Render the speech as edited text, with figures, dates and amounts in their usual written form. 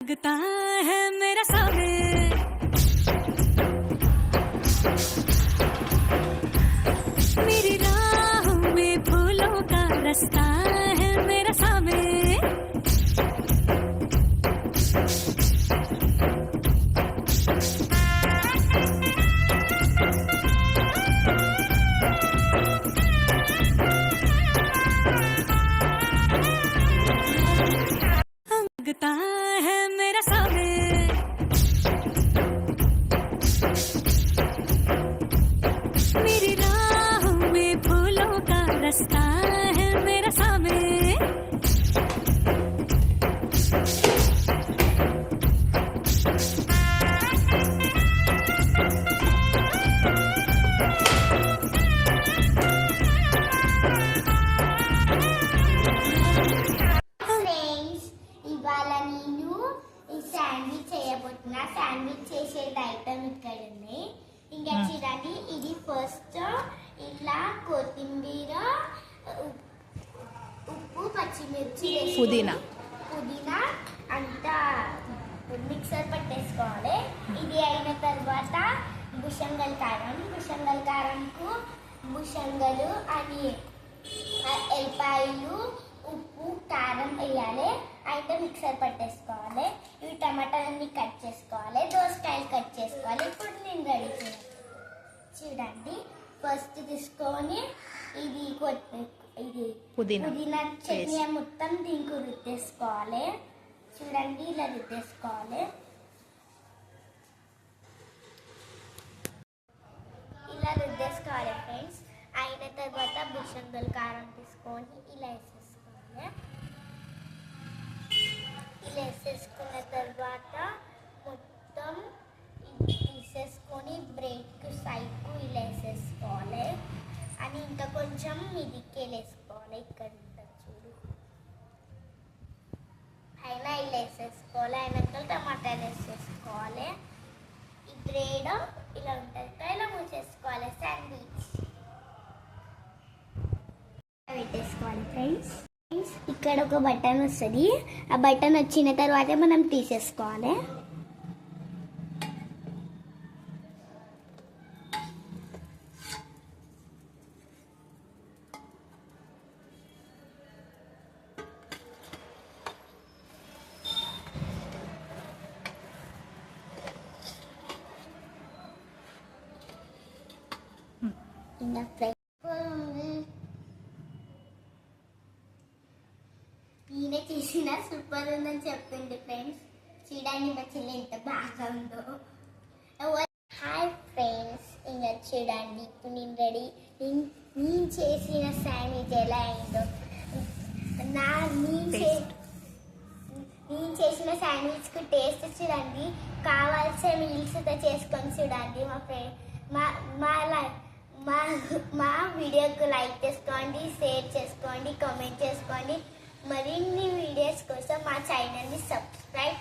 लगता है मेरा सामने मेरी राहों में फूलों का रास्ता है मेरा सामने लगता है मेरा सामने मेरी राहों में फूलों का रास्ता है मेरा सामने ఫ్రెండ్స్ ఇవాళ నేను ఈ శాండ్విచ్ చేయబోతున్నా. శాండ్విచ్ చేసేది ఐటమ్ ఇక్కడ ఉంది. ఇంకా చూడండి, ఇది ఫస్ట్ ఇట్లా కొత్తిమీర, ఉప్పు, పచ్చిమిర్చి, పుదీనా అంతా మిక్సర్ పట్టేసుకోవాలి. ఇది అయిన తర్వాత బుషంగల్ కారంకు బుషంగలు అని ఎల్లిపాయలు, ఉప్పు, కారం వేయాలి. అయితే మిక్సర్ పట్టేసుకోవాలి. ఇవి టమాటాలన్నీ కట్ చేసుకోవాలి, దోసకాయలు కట్ చేసుకోవాలి. ఇప్పుడు నేను రెడీ చేయాలి. చూడండి, ఫస్ట్ తీసుకొని ఇది పుదీనా చట్నీ మొత్తం దీనికి రుద్దేసుకోవాలి. చూడండి, ఇలా రుద్దేసుకోవాలి. ఇలా రుద్దేసుకోవాలి ఫ్రెండ్స్. అయిన తర్వాత బుషంగల్ కారం తీసుకొని ఇలా వేసేసుకోవాలి. ఇలా వేసేసుకున్న తర్వాత మొత్తం ఇది తీసేసుకొని బ్రెడ్కు సైడ్కు ఇలా వేసేసుకోవాలి. అని ఇంకా కొంచెం ఇదికే వేసుకోవాలి. ఇక్కడ ఉంటుంది చూడు, అయినా ఇలా వేసేసుకోవాలి. అయినాక టమాటాలు వేసేసుకోవాలి. ఈ బ్రెడ్ ఇలా ఉంటుంది, ఇలా మూసేసుకోవాలి. శాండ్విచ్ పెట్టేసుకోవాలి ఫ్రెండ్స్. ఇక్కడ ఒక బటన్ వస్తుంది. ఆ బటన్ వచ్చిన తర్వాత మనం తీసేసుకోవాలి. ఇంకా ఈయన చేసిన సూపర్ ఉందని చెప్పింది ఫ్రెండ్స్. చూడండి మా చెల్లి ఎంత బాగా ఉందో. హాయ్ ఫ్రెండ్స్, ఇంకా చూడండి, ఇప్పుడు నేను రెడీ. నేను చేసిన శాండ్విచ్ ఎలా అయిందో, నేను చేసిన శాండ్విచ్కు టేస్ట్ చూడండి. కావాల్సిన మీల్స్తో చేసుకొని చూడండి. మా ఫ్రెండ్ మా వీడియోకు లైక్ చేసుకోండి, షేర్ చేసుకోండి, కామెంట్ చేసుకోండి. మరిన్ని వీడియోస్ కోసం మా ఛానల్ని సబ్స్క్రైబ్